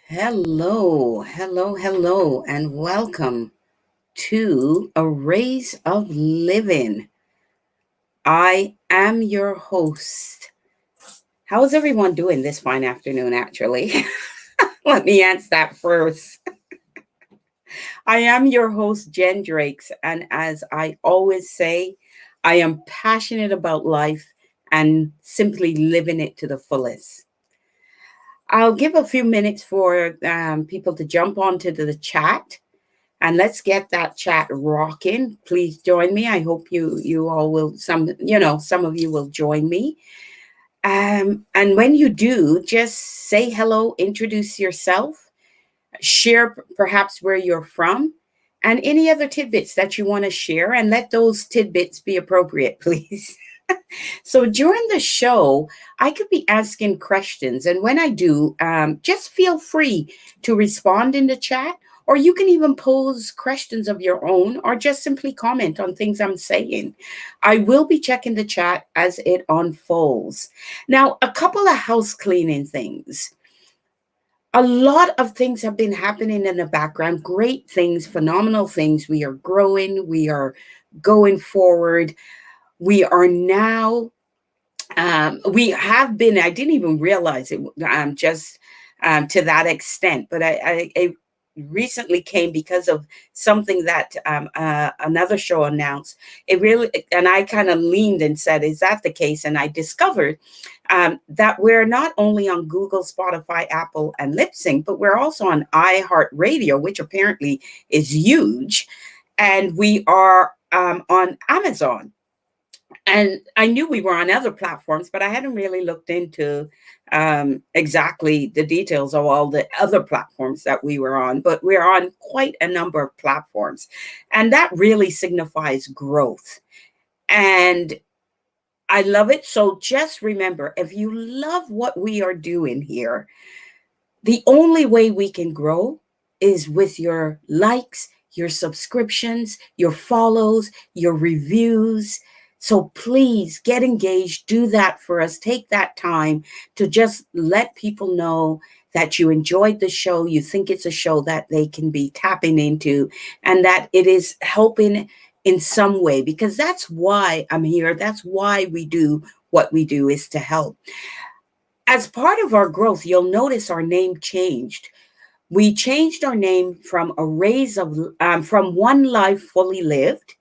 Hello, and welcome to A Rays of Living. I am your host. How is everyone doing this fine afternoon, actually? Let me answer that first. I am your host, Jenn Drakes, and as I always say, I am passionate about life and simply living it to the fullest. I'll give a few minutes for people to jump onto the chat and let's get that chat rocking. Please join me. I hope you all will. Some of you will join me. And when you do, just say hello, introduce yourself, share perhaps where you're from, and any other tidbits that you want to share, and let those tidbits be appropriate, please. So during the show, I could be asking questions. And when I do, just feel free to respond in the chat, or you can even pose questions of your own, or just simply comment on things I'm saying. I will be checking the chat as it unfolds. Now, a couple of house cleaning things. A lot of things have been happening in the background, great things, phenomenal things. We are growing, we are going forward. We are now we have been, I didn't even realize it just to that extent, but I recently came because of something that another show announced. It really, and I kind of leaned and said, is that the case? And I discovered that we're not only on Google, Spotify, Apple, and Lip Sync, but we're also on iHeartRadio, which apparently is huge. And we are on Amazon. And I knew we were on other platforms, but I hadn't really looked into exactly the details of all the other platforms that we were on. But we're on quite a number of platforms, and that really signifies growth. And I love it. So just remember, if you love what we are doing here, the only way we can grow is with your likes, your subscriptions, your follows, your reviews. So please get engaged, do that for us. Take that time to just let people know that you enjoyed the show, you think it's a show that they can be tapping into, and that it is helping in some way, because that's why I'm here. That's why we do what we do, is to help. As part of our growth, you'll notice our name changed. We changed our name from from One Life Fully Lived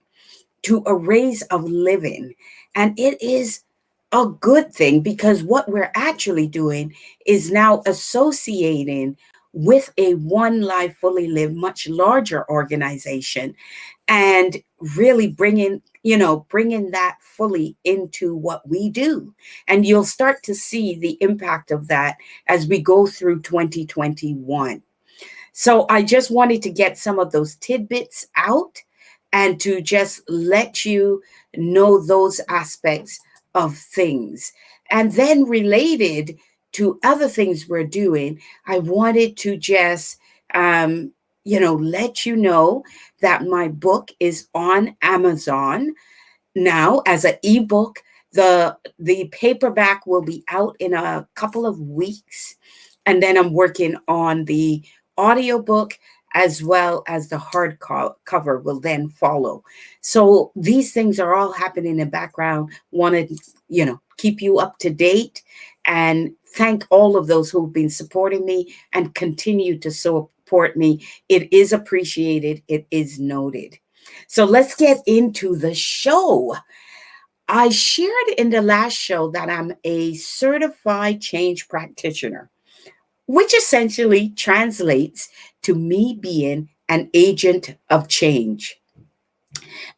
to A Rays of Living. And it is a good thing, because what we're actually doing is now associating with a One Life Fully Lived, much larger organization, and really bringing that fully into what we do. And you'll start to see the impact of that as we go through 2021. So I just wanted to get some of those tidbits out and to just let you know those aspects of things. And then related to other things we're doing, I wanted to just let you know that my book is on Amazon now as an ebook. The paperback will be out in a couple of weeks, and then I'm working on the audiobook, as well as the cover will then follow. So these things are all happening in the background. Wanted, keep you up to date, and thank all of those who've been supporting me and continue to support me. It is appreciated. It is noted. So let's get into the show. I shared in the last show that I'm a certified change practitioner, which essentially translates to me being an agent of change.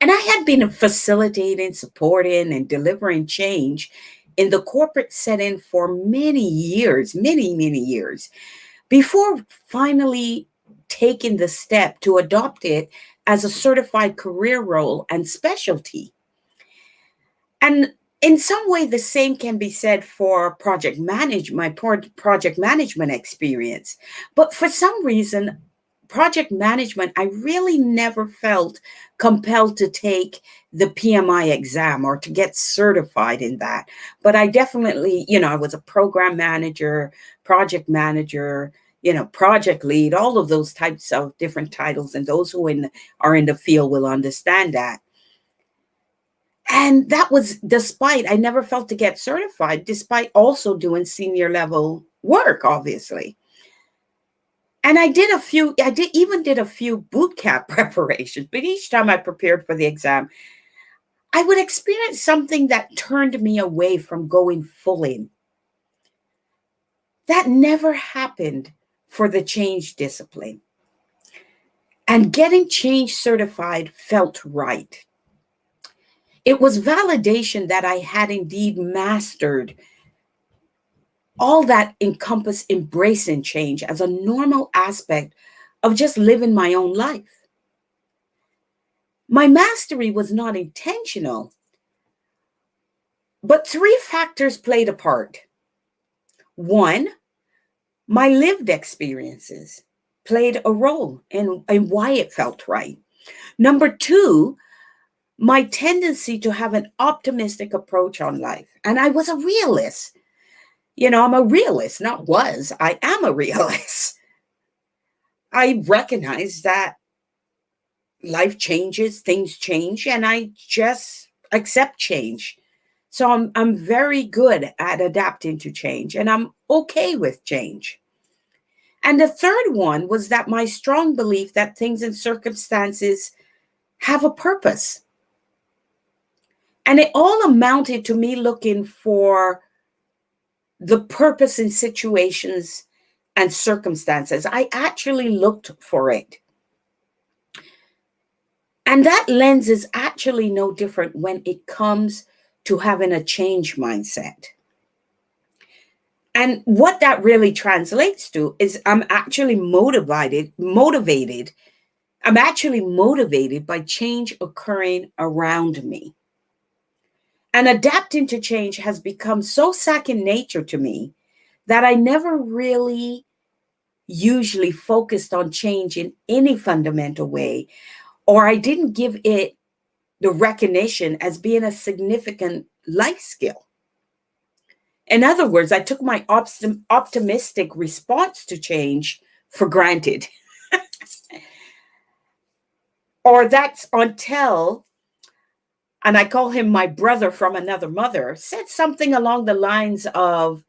And I had been facilitating, supporting, and delivering change in the corporate setting for many years, many years, before finally taking the step to adopt it as a certified career role and specialty. And in some way, the same can be said for my project management experience. But for some reason, project management, I really never felt compelled to take the PMI exam or to get certified in that. But I definitely, I was a program manager, project manager, project lead, all of those types of different titles. And those who are in the field will understand that. And that was despite I never felt to get certified, despite also doing senior level work, obviously. And I did a few boot camp preparations, but each time I prepared for the exam, I would experience something that turned me away from going full in. That never happened for the change discipline. And getting change certified felt right. It was validation that I had indeed mastered all that encompass embracing change as a normal aspect of just living my own life. My mastery was not intentional, but three factors played a part. One, my lived experiences played a role in why it felt right. Number two, my tendency to have an optimistic approach on life. And I was a realist. I'm a realist, not was. I am a realist. I recognize that life changes, things change, and I just accept change. So I'm very good at adapting to change, and I'm okay with change. And the third one was that my strong belief that things and circumstances have a purpose. And it all amounted to me looking for the purpose in situations and circumstances. I actually looked for it. And that lens is actually no different when it comes to having a change mindset. And what that really translates to is I'm actually motivated. I'm actually motivated by change occurring around me. And adapting to change has become so second nature to me that I never really usually focused on change in any fundamental way, or I didn't give it the recognition as being a significant life skill. In other words, I took my optimistic response to change for granted. Or that's until, and I call him my brother from another mother, said something along the lines of,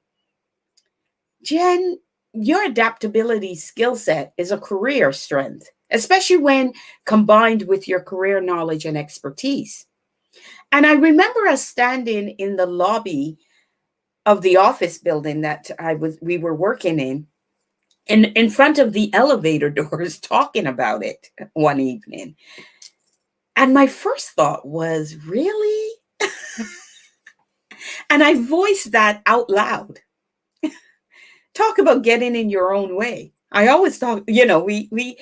Jen, your adaptability skill set is a career strength, especially when combined with your career knowledge and expertise. And I remember us standing in the lobby of the office building that we were working in front of the elevator doors talking about it one evening. And my first thought was, really? And I voiced that out loud. Talk about getting in your own way. I always talk, we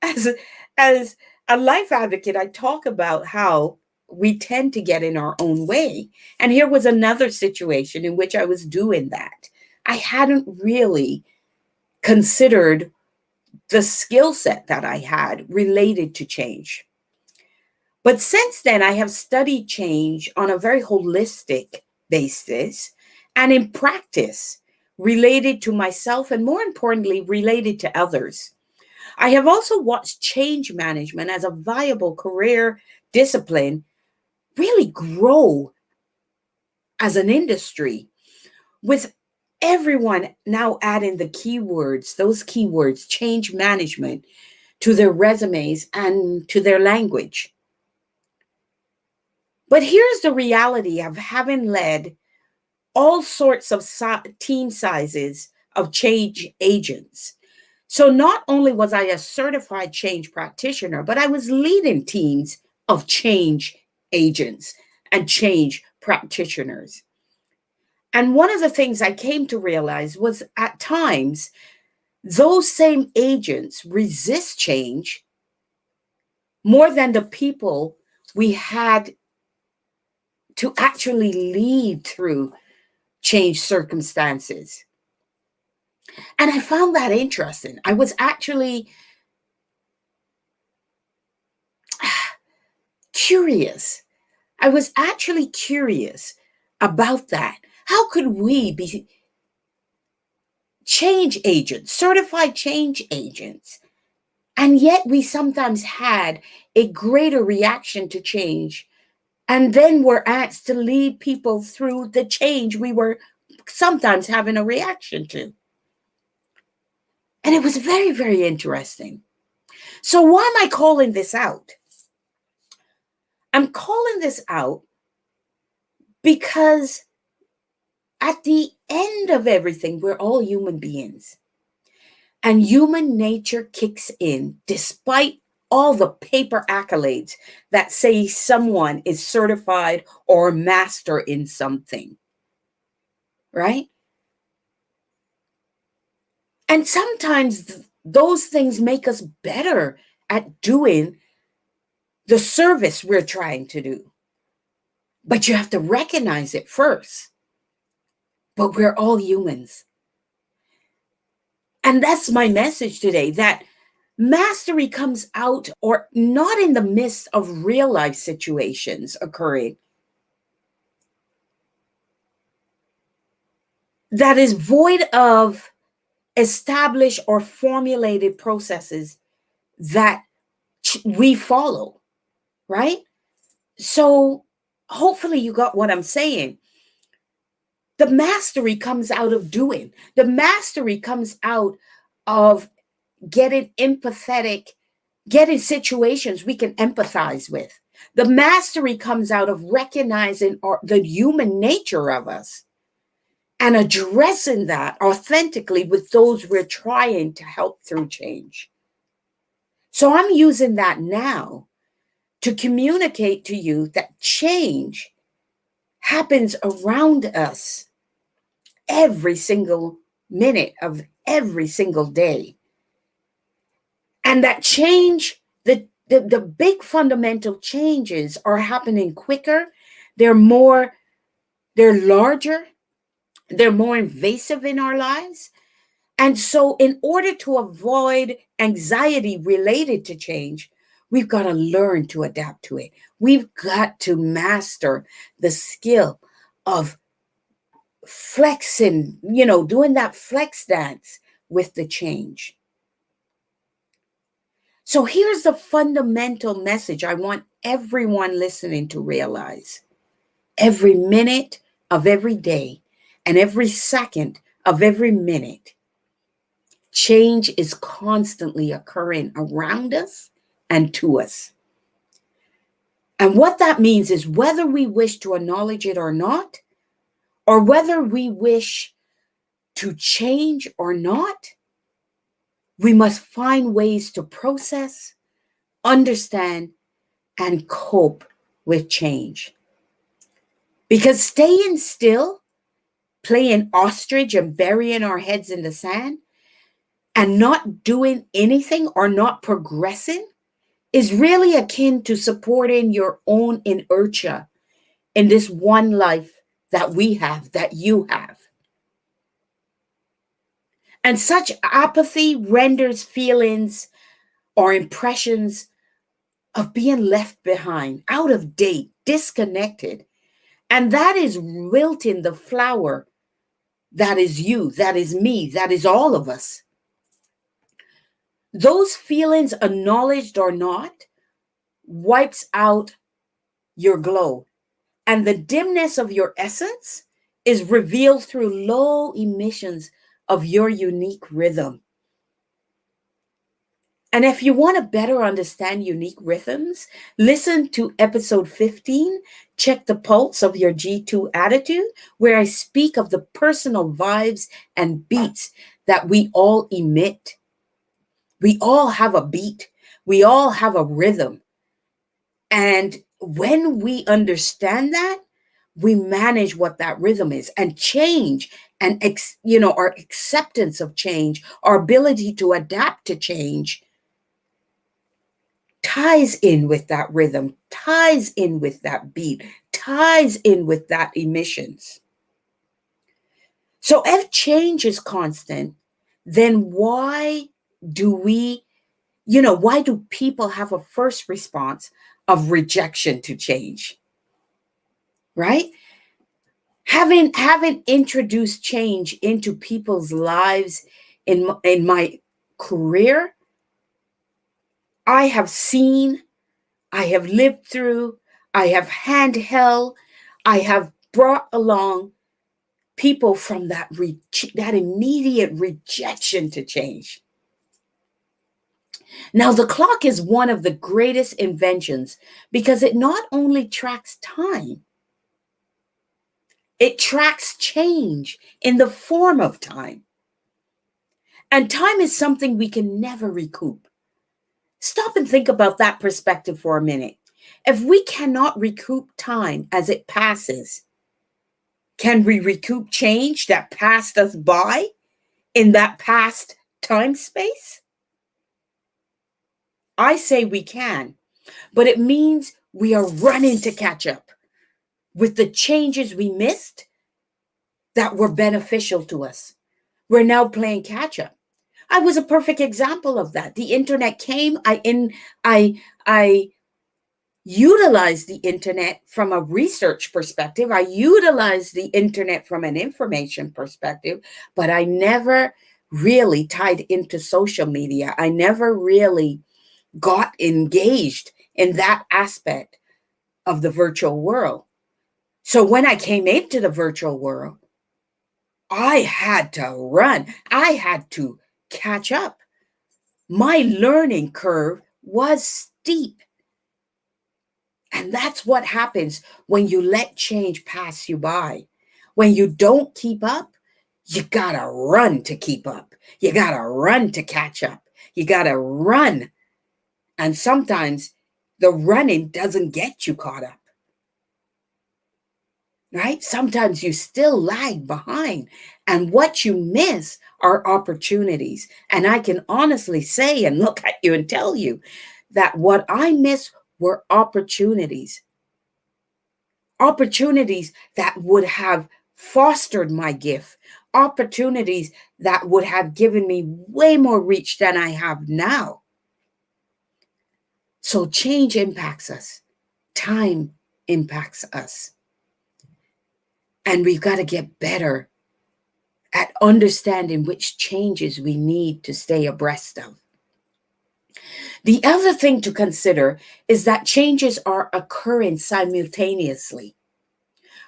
as as a life advocate, I talk about how we tend to get in our own way. And here was another situation in which I was doing that. I hadn't really considered the skill set that I had related to change. But since then, I have studied change on a very holistic basis and in practice related to myself and, more importantly, related to others. I have also watched change management as a viable career discipline really grow as an industry, with everyone now adding those keywords, change management, to their resumes and to their language. But here's the reality of having led all sorts of team sizes of change agents. So not only was I a certified change practitioner, but I was leading teams of change agents and change practitioners. And one of the things I came to realize was at times, those same agents resist change more than the people we had to actually lead through change circumstances. And I found that interesting. I was actually curious. I was actually curious about that. How could we be change agents, certified change agents. And yet we sometimes had a greater reaction to change. And then we're asked to lead people through the change we were sometimes having a reaction to. And it was very, very interesting. So, why am I calling this out? I'm calling this out because at the end of everything, we're all human beings. And human nature kicks in despite all the paper accolades that say someone is certified or master in something, right? And sometimes those things make us better at doing the service we're trying to do. But you have to recognize it first. But we're all humans. And that's my message today, that mastery comes out or not in the midst of real life situations occurring that is void of established or formulated processes that we follow, right? So hopefully you got what I'm saying. The mastery comes out of doing. The mastery comes out of getting empathetic, getting situations we can empathize with. The mastery comes out of recognizing the human nature of us and addressing that authentically with those we're trying to help through change. So I'm using that now to communicate to you that change happens around us every single minute of every single day. And that change, the big fundamental changes are happening quicker. They're more, they're larger, they're more invasive in our lives. And so, in order to avoid anxiety related to change, we've got to learn to adapt to it. We've got to master the skill of flexing, doing that flex dance with the change. So, here's the fundamental message I want everyone listening to realize: every minute of every day and every second of every minute, change is constantly occurring around us and to us. And what that means is whether we wish to acknowledge it or not, or whether we wish to change or not, we must find ways to process, understand, and cope with change. Because staying still, playing ostrich and burying our heads in the sand, and not doing anything or not progressing is really akin to supporting your own inertia in this one life that we have, that you have. And such apathy renders feelings or impressions of being left behind, out of date, disconnected. And that is wilting the flower that is you, that is me, that is all of us. Those feelings, acknowledged or not, wipes out your glow. And the dimness of your essence is revealed through low emissions of your unique rhythm. And if you want to better understand unique rhythms, listen to episode 15, Check the Pulse of Your G2 Attitude, where I speak of the personal vibes and beats that we all emit. We all have a beat, we all have a rhythm. And when we understand that, we manage what that rhythm is, and change and our acceptance of change, our ability to adapt to change ties in with that rhythm, ties in with that beat, ties in with that emissions. So if change is constant, then do we, why do people have a first response of rejection to change? Right? Having introduced change into people's lives in my career, I have seen, I have lived through, I have handheld, I have brought along people from that immediate rejection to change. Now, the clock is one of the greatest inventions because it not only tracks time, it tracks change in the form of time. And time is something we can never recoup. Stop and think about that perspective for a minute. If we cannot recoup time as it passes, can we recoup change that passed us by in that past time space? I say we can, but it means we are running to catch up with the changes we missed that were beneficial to us. We're now playing catch up. I was a perfect example of that. The internet came. I utilized the internet from a research perspective. I utilized the internet from an information perspective, but I never really tied into social media. I never really got engaged in that aspect of the virtual world. So when I came into the virtual world, I had to run. I had to catch up. My learning curve was steep. And that's what happens when you let change pass you by. When you don't keep up, you gotta run to keep up. You gotta run to catch up. You gotta run. And sometimes the running doesn't get you caught up, right? Sometimes you still lag behind. And what you miss are opportunities. And I can honestly say and look at you and tell you that what I miss were opportunities that would have fostered my gift, opportunities that would have given me way more reach than I have now. So change impacts us, time impacts us. And we've got to get better at understanding which changes we need to stay abreast of. The other thing to consider is that changes are occurring simultaneously.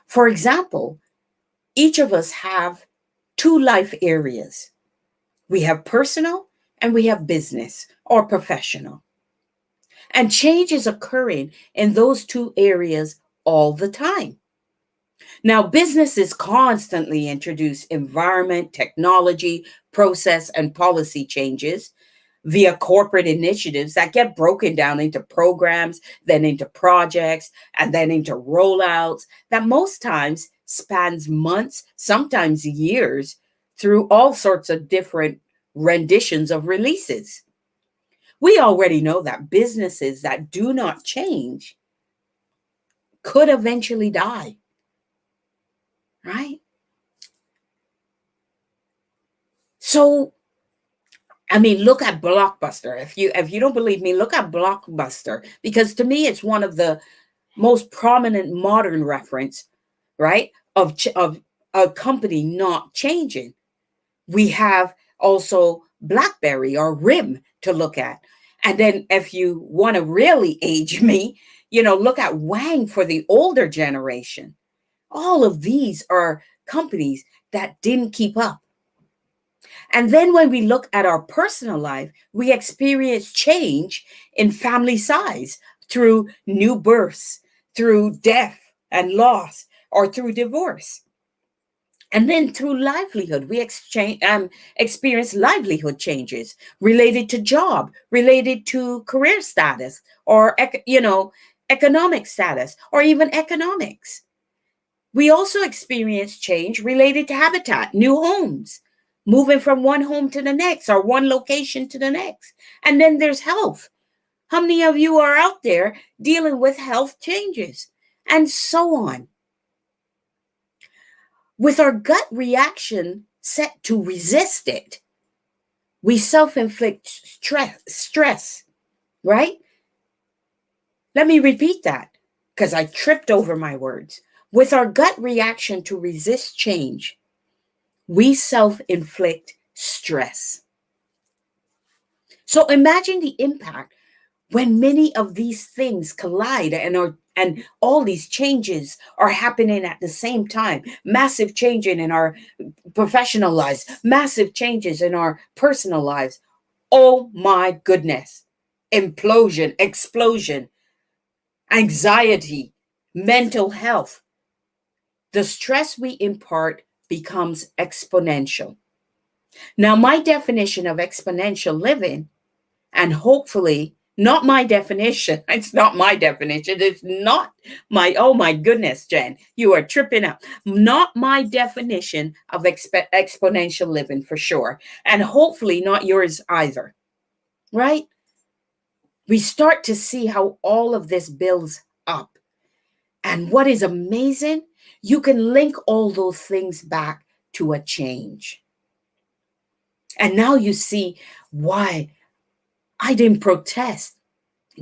For example, each of us have two life areas. We have personal and we have business or professional. And change is occurring in those two areas all the time. Now, businesses constantly introduce environment, technology, process, and policy changes via corporate initiatives that get broken down into programs, then into projects, and then into rollouts that most times spans months, sometimes years, through all sorts of different renditions of releases. We already know that businesses that do not change could eventually die, right? So, I mean, look at Blockbuster. If you don't believe me, look at Blockbuster because to me it's one of the most prominent modern reference, right, of a company not changing. We have also BlackBerry or RIM to look at. And then if you want to really age me, look at Wang for the older generation. All of these are companies that didn't keep up. And then when we look at our personal life, we experience change in family size through new births, through death and loss, or through divorce. And then through livelihood, we experience livelihood changes related to job, related to career status, or economic status, or even economics. We also experience change related to habitat, new homes, moving from one home to the next or one location to the next. And then there's health. How many of you are out there dealing with health changes? And so on. With our gut reaction set to resist it, we self inflict stress, right? Let me repeat that because I tripped over my words. With our gut reaction to resist change, we self inflict stress. So imagine the impact when many of these things collide and all these changes are happening at the same time. Massive changing in our professional lives, massive changes in our personal lives. Oh my goodness. Implosion, explosion, anxiety, mental health. The stress we impart becomes exponential. Now, my definition of exponential living, and hopefully not my definition, it's not my definition, it's not my, oh my goodness, Jen, you are tripping up. Not my definition of exponential living for sure, and hopefully not yours either, right? We start to see how all of this builds up. And what is amazing, you can link all those things back to a change. And now you see why I didn't protest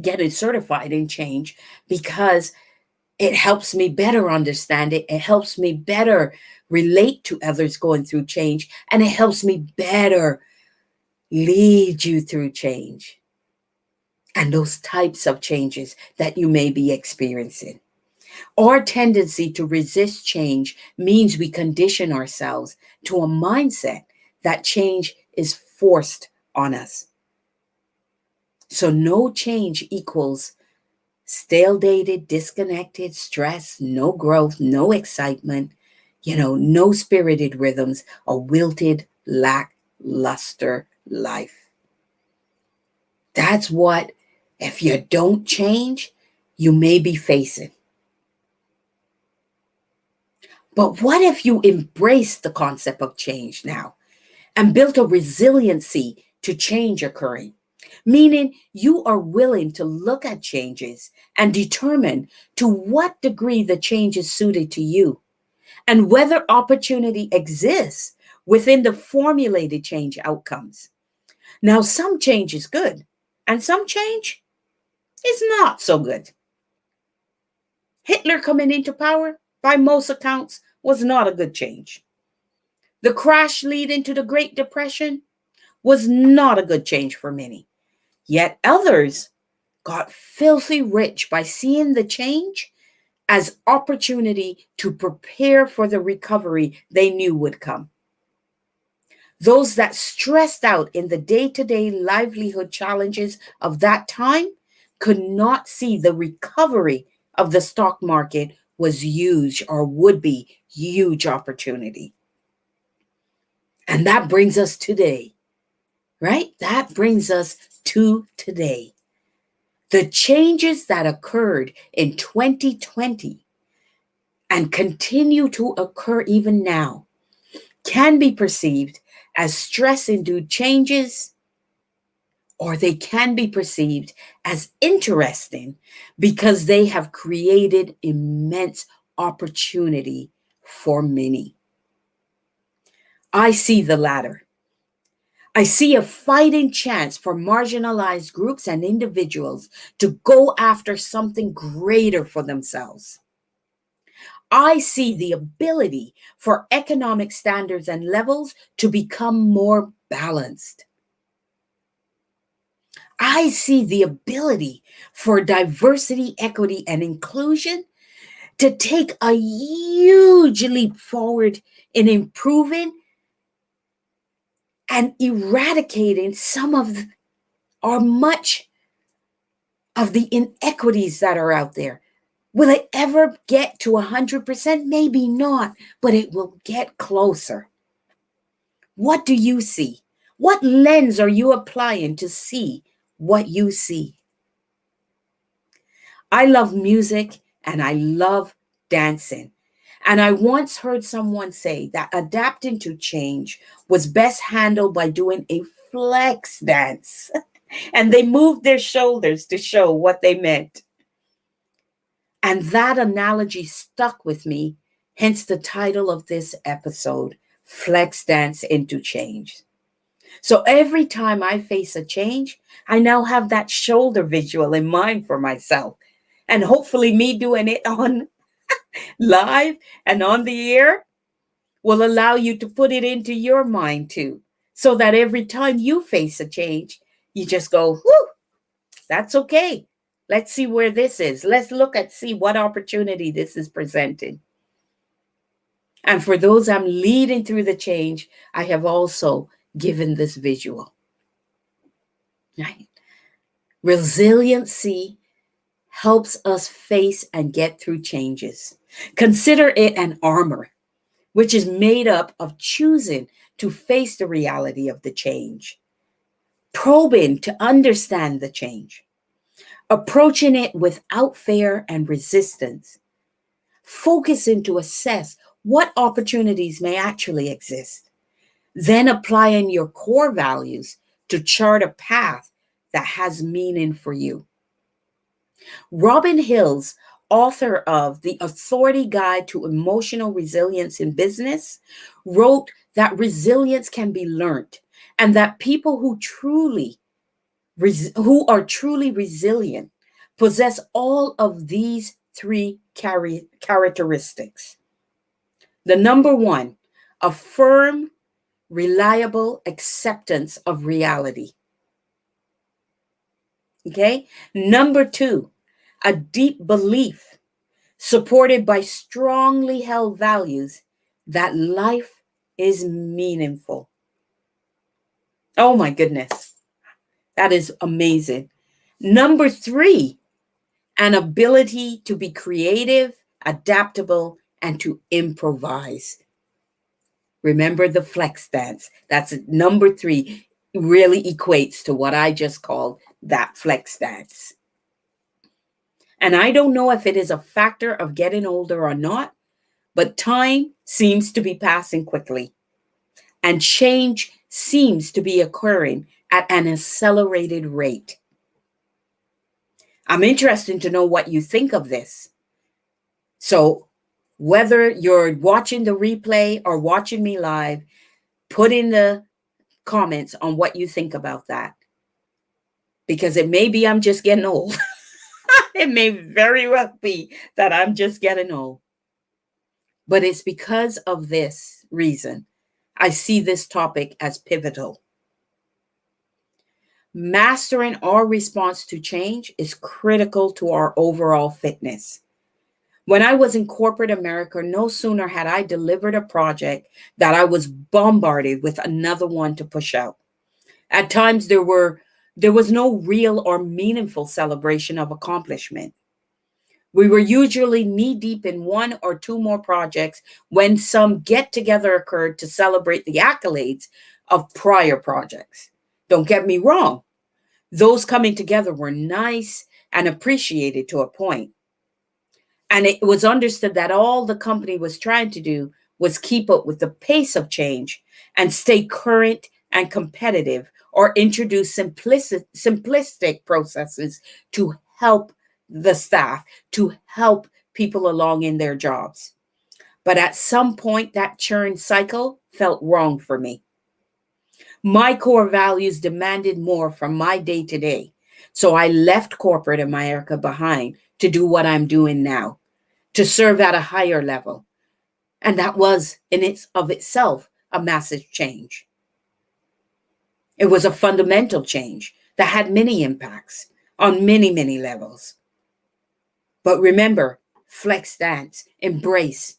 getting certified in change, because it helps me better understand it. It helps me better relate to others going through change, and it helps me better lead you through change and those types of changes that you may be experiencing. Our tendency to resist change means we condition ourselves to a mindset that change is forced on us. So no change equals stale dated, disconnected, stress, no growth, no excitement, no spirited rhythms, a wilted, lackluster life. That's what, if you don't change, you may be facing. But what if you embrace the concept of change now and built a resiliency to change occurring? Meaning you are willing to look at changes and determine to what degree the change is suited to you and whether opportunity exists within the formulated change outcomes. Now, some change is good and some change is not so good. Hitler coming into power, by most accounts, was not a good change. The crash leading to the Great Depression was not a good change for many. Yet others got filthy rich by seeing the change as opportunity to prepare for the recovery they knew would come. Those that stressed out in the day-to-day livelihood challenges of that time could not see the recovery of the stock market was huge or would be huge opportunity. And that brings us today, right? That brings us to today. The changes that occurred in 2020 and continue to occur even now can be perceived as stress induced changes, or they can be perceived as interesting because they have created immense opportunity for many. I see the latter. I see a fighting chance for marginalized groups and individuals to go after something greater for themselves. I see the ability for economic standards and levels to become more balanced. I see the ability for diversity, equity, and inclusion to take a huge leap forward in improving and eradicating some of or much of the inequities that are out there. Will it ever get to 100%? Maybe not, but it will get closer. What do you see? What lens are you applying to see what you see? I love music and I love dancing. And I once heard someone say that adapting to change was best handled by doing a flex dance. And they moved their shoulders to show what they meant. And that analogy stuck with me, hence the title of this episode, Flex Dance into Change. So every time I face a change, I now have that shoulder visual in mind for myself. And hopefully me doing it on live and on the air will allow you to put it into your mind too. So that every time you face a change, you just go, whoo, that's okay. Let's see where this is. Let's look at see what opportunity this is presenting. And for those I'm leading through the change, I have also given this visual. Right? Resiliency helps us face and get through changes. Consider it an armor, which is made up of choosing to face the reality of the change, probing to understand the change, approaching it without fear and resistance, focusing to assess what opportunities may actually exist, then applying your core values to chart a path that has meaning for you. Robin Hills, author of The Authority Guide to Emotional Resilience in Business, wrote that resilience can be learned and that people who are truly resilient possess all of these three characteristics. The number one, a firm, reliable acceptance of reality. Okay. Number two, a deep belief supported by strongly held values that life is meaningful. Oh my goodness. That is amazing. Number three, an ability to be creative, adaptable, and to improvise. Remember the flex dance. That's number three, really equates to what I just called that flex dance. And I don't know if it is a factor of getting older or not, but time seems to be passing quickly, and change seems to be occurring at an accelerated rate. I'm interested to know what you think of this. So, whether you're watching the replay or watching me live, put in the comments on what you think about that. Because it may be I'm just getting old. It may very well be that I'm just getting old. But it's because of this reason I see this topic as pivotal. Mastering our response to change is critical to our overall fitness. When I was in corporate America, no sooner had I delivered a project that I was bombarded with another one to push out. At times there was no real or meaningful celebration of accomplishment. We were usually knee deep in one or two more projects when some get together occurred to celebrate the accolades of prior projects. Don't get me wrong, those coming together were nice and appreciated to a point. And it was understood that all the company was trying to do was keep up with the pace of change and stay current and competitive, or introduce simplistic processes to help the staff, to help people along in their jobs. But at some point, that churn cycle felt wrong for me. My core values demanded more from my day to day. So I left corporate America behind to do what I'm doing now, to serve at a higher level. And that was in its of itself a massive change. It was a fundamental change that had many impacts on many, many levels. But remember, flex dance, embrace.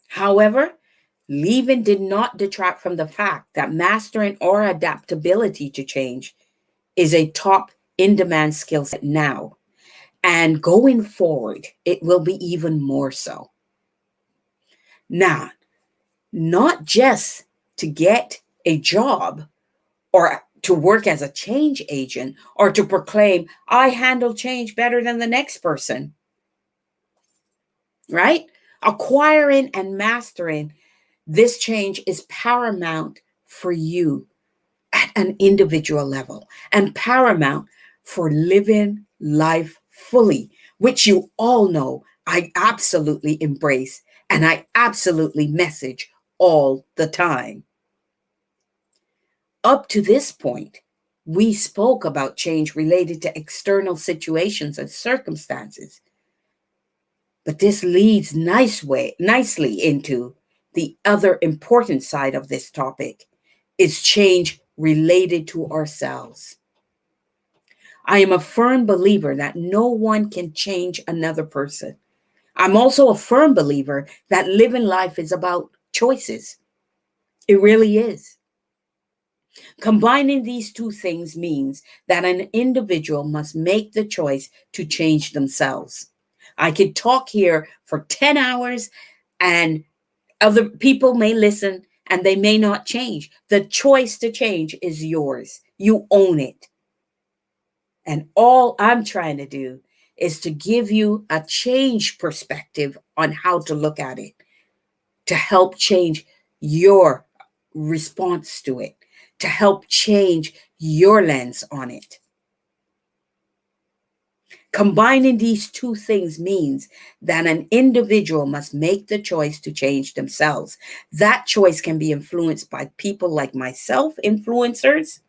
However, leaving did not detract from the fact that mastering our adaptability to change is a top in demand skill set now. And going forward, it will be even more so. Now, not just to get a job or to work as a change agent or to proclaim, I handle change better than the next person, right? Acquiring and mastering this change is paramount for you at an individual level and paramount for living life fully, which you all know I absolutely embrace and I absolutely message all the time. Up to this point, we spoke about change related to external situations and circumstances. But this leads nicely into the other important side of this topic is change related to ourselves. I am a firm believer that no one can change another person. I'm also a firm believer that living life is about choices. It really is. Combining these two things means that an individual must make the choice to change themselves. I could talk here for 10 hours and other people may listen and they may not change. The choice to change is yours. You own it. And all I'm trying to do is to give you a change perspective on how to look at it, to help change your response to it, to help change your lens on it. Combining these two things means that an individual must make the choice to change themselves. That choice can be influenced by people like myself, influencers,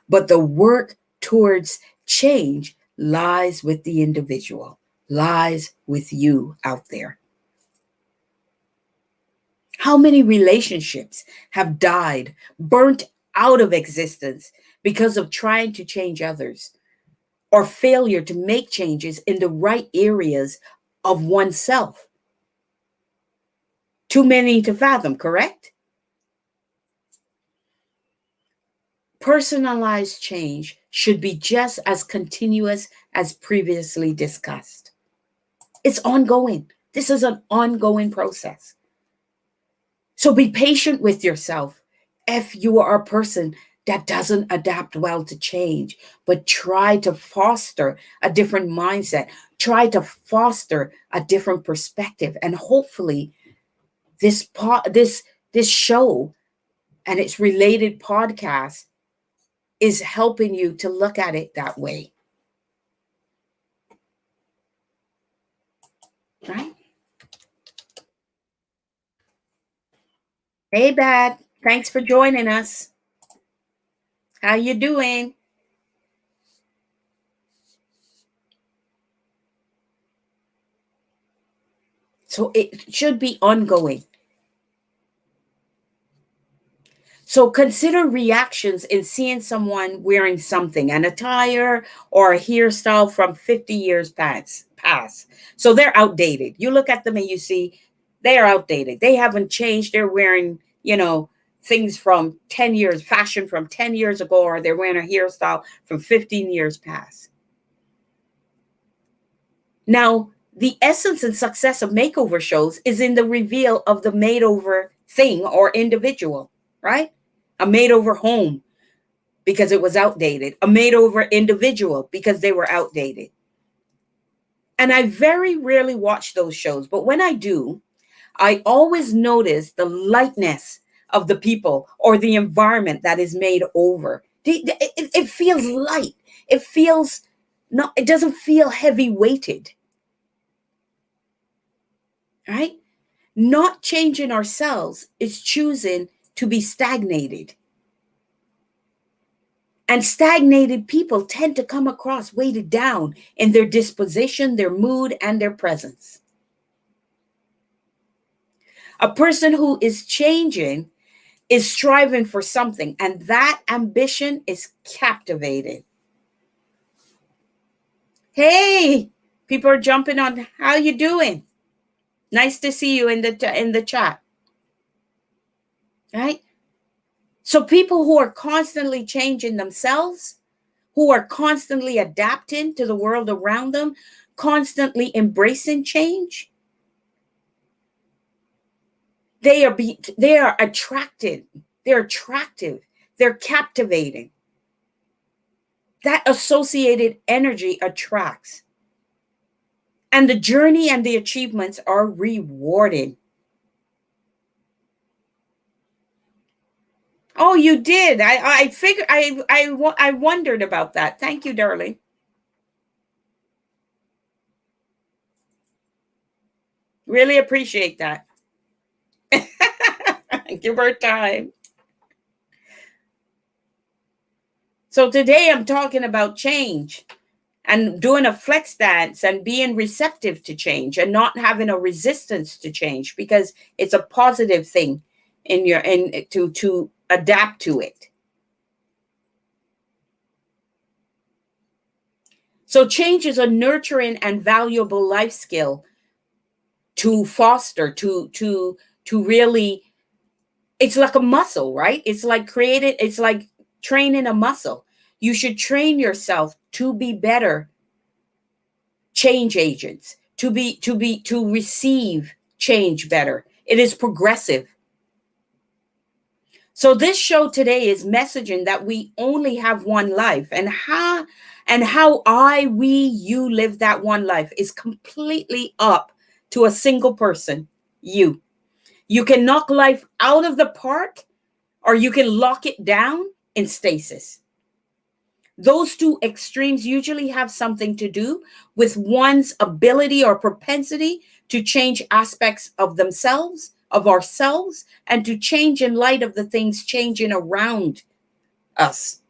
but the work towards change lies with the individual, lies with you out there. How many relationships have died, burnt out of existence because of trying to change others or failure to make changes in the right areas of oneself? Too many to fathom, correct? Personalized change should be just as continuous as previously discussed. It's ongoing. This is an ongoing process. So be patient with yourself if you are a person that doesn't adapt well to change, but try to foster a different mindset, try to foster a different perspective, and hopefully this show and its related podcast is helping you to look at it that way. Right? Hey, Bad. Thanks for joining us. How you doing? So it should be ongoing. So consider reactions in seeing someone wearing something, an attire or a hairstyle from 50 years past. So they're outdated. You look at them and you see they are outdated. They haven't changed. They're wearing, things from 10 years, fashion from 10 years ago, or they're wearing a hairstyle from 15 years past. Now, the essence and success of makeover shows is in the reveal of the made over thing or individual, right? A made over home because it was outdated, a made over individual because they were outdated. And I very rarely watch those shows, but when I do, I always notice the lightness of the people or the environment that is made over. It feels light. It feels not, it doesn't feel heavy weighted, right? Not changing ourselves is choosing to be stagnated. And stagnated people tend to come across weighted down in their disposition, their mood, and their presence. A person who is changing is striving for something, and that ambition is captivating. Hey, people are jumping on. How you doing? Nice to see you in the chat. Right? So people who are constantly changing themselves, who are constantly adapting to the world around them, constantly embracing change, they are attracted. They're attractive. They're captivating. That associated energy attracts. And the journey and the achievements are rewarding. Oh, you did. I figured I wondered about that. Thank you, darling. Really appreciate that. Give her time. So today I'm talking about change. and doing a flex dance and being receptive to change and not having a resistance to change, because it's a positive thing in your in to adapt to it. So change is a nurturing and valuable life skill to foster, to really, it's like a muscle, right? It's like training a muscle. You should train yourself to be better change agents, to receive change better. It is progressive. So this show today is messaging that we only have one life, and how you live that one life is completely up to a single person, you. You can knock life out of the park, or you can lock it down in stasis. Those two extremes usually have something to do with one's ability or propensity to change aspects of themselves, of ourselves, and to change in light of the things changing around us.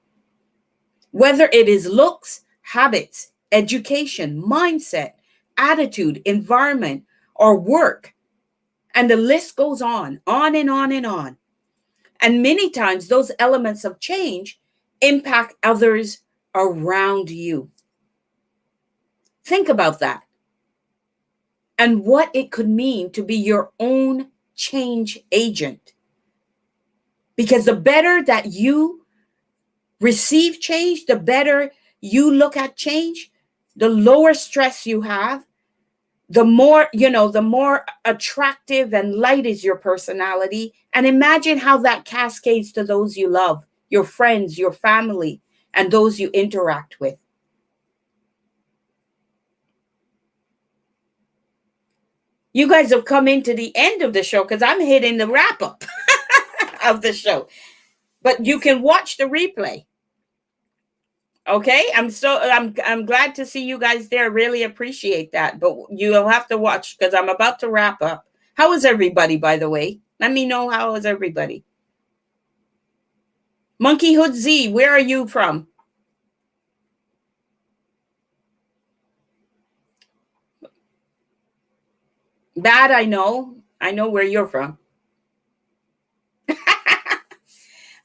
Whether it is looks, habits, education, mindset, attitude, environment, or work. And the list goes on and on and on. And many times those elements of change impact others around you. Think about that and what it could mean to be your own change agent. Because the better that you receive change, the better you look at change, the lower stress you have, the more, the more attractive and light is your personality. And imagine how that cascades to those you love, your friends, your family, and those you interact with. You guys have come into the end of the show because I'm hitting the wrap up of the show. But you can watch the replay. Okay, I'm glad to see you guys there. Really appreciate that. But you'll have to watch because I'm about to wrap up. How is everybody, by the way? Let me know, how is everybody? Monkey Hood Z, where are you from? Bad, I know. I know where you're from.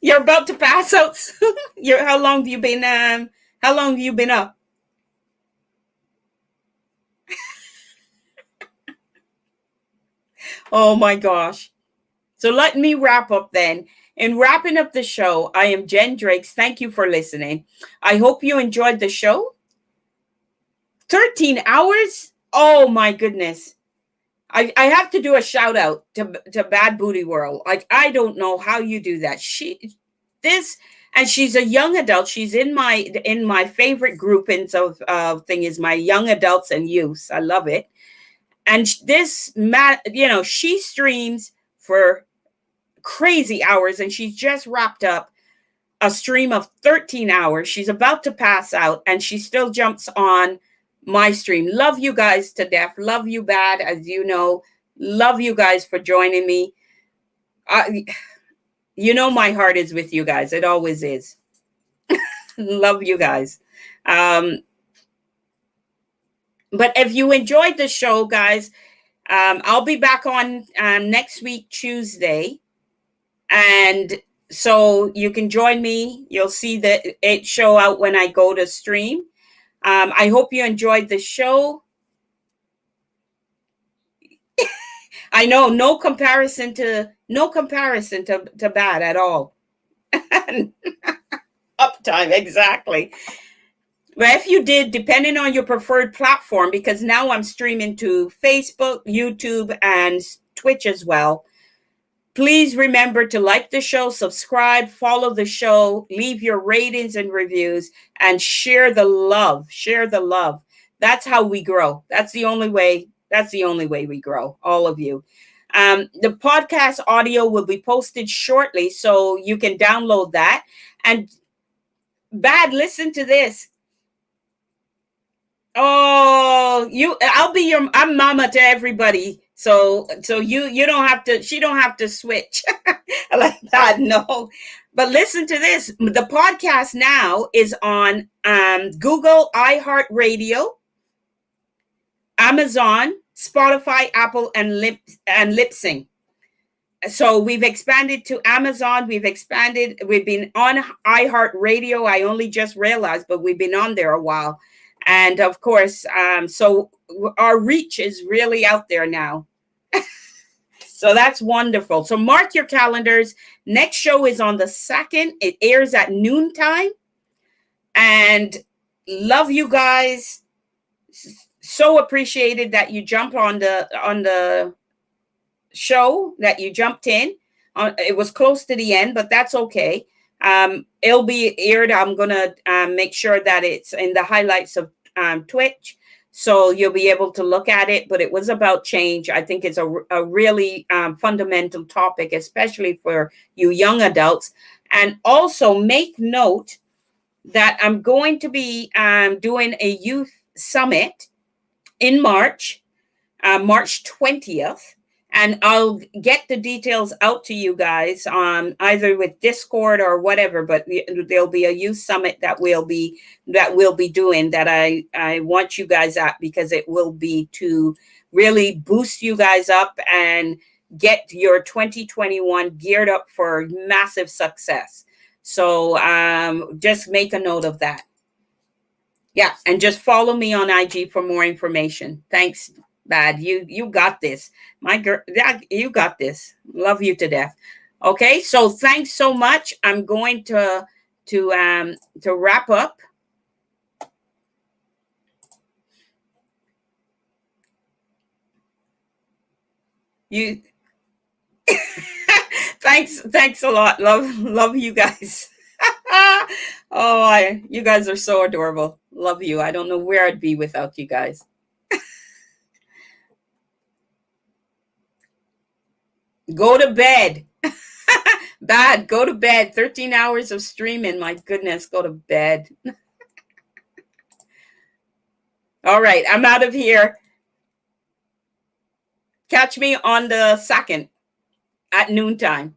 You're about to pass out. How long have you been? How long have you been up? Oh my gosh. So let me wrap up then. In wrapping up the show, I am Jenn Drakes. Thank you for listening. I hope you enjoyed the show. 13 hours? Oh my goodness. I have to do a shout out to Bad Booty World. Like, I don't know how you do that. And she's a young adult. She's in my favorite groupings of thing is my young adults and youth. I love it. And she streams for crazy hours, and she's just wrapped up a stream of 13 hours. She's about to pass out, and she still jumps on my stream. Love you guys to death. Love you, Bad, as you know. Love you guys for joining me. My heart is with you guys. It always is. Love you guys. But if you enjoyed the show, guys, I'll be back on next week, Tuesday. And so you can join me. You'll see it show out when I go to stream. I hope you enjoyed the show. I know no comparison to Bad at all. Uptime, exactly. But if you did, depending on your preferred platform, because now I'm streaming to Facebook, YouTube, and Twitch as well. Please remember to like the show, subscribe, follow the show, leave your ratings and reviews, and share the love. Share the love. That's how we grow. That's the only way. That's the only way we grow, all of you. The podcast audio will be posted shortly, so you can download that. And Bad, listen to this. Oh, I'm mama to everybody. So you don't have to, she don't have to switch like that. No. But listen to this. The podcast now is on Google, iHeartRadio, Amazon, Spotify, Apple, and Lipsync. So we've expanded to Amazon. We've expanded. We've been on iHeartRadio. I only just realized, but we've been on there a while. And of course, so our reach is really out there now. So that's wonderful. So mark your calendars. Next show is on the 2nd. It airs at noontime. And love you guys. So appreciated that you jumped on the show, that you jumped in. It was close to the end, but that's okay. It'll be aired. I'm gonna make sure that it's in the highlights of Twitch, so you'll be able to look at it. But it was about change. I think it's a really fundamental topic, especially for you young adults. And also make note that I'm going to be doing a youth summit in March, March 20th. And I'll get the details out to you guys either with Discord or whatever. But there'll be a youth summit that we'll be doing, that I want you guys at, because it will be to really boost you guys up and get your 2021 geared up for massive success. So just make a note of that. Yeah, and just follow me on IG for more information. Thanks, Bad. You got this. My girl, yeah, you got this. Love you to death. Okay, so thanks so much. I'm going to wrap up. You thanks a lot. Love you guys. Oh, you guys are so adorable. Love you. I don't know where I'd be without you guys. Go to bed. Bad. Go to bed. 13 hours of streaming. My goodness. Go to bed. All right. I'm out of here. Catch me on the 2nd at noontime.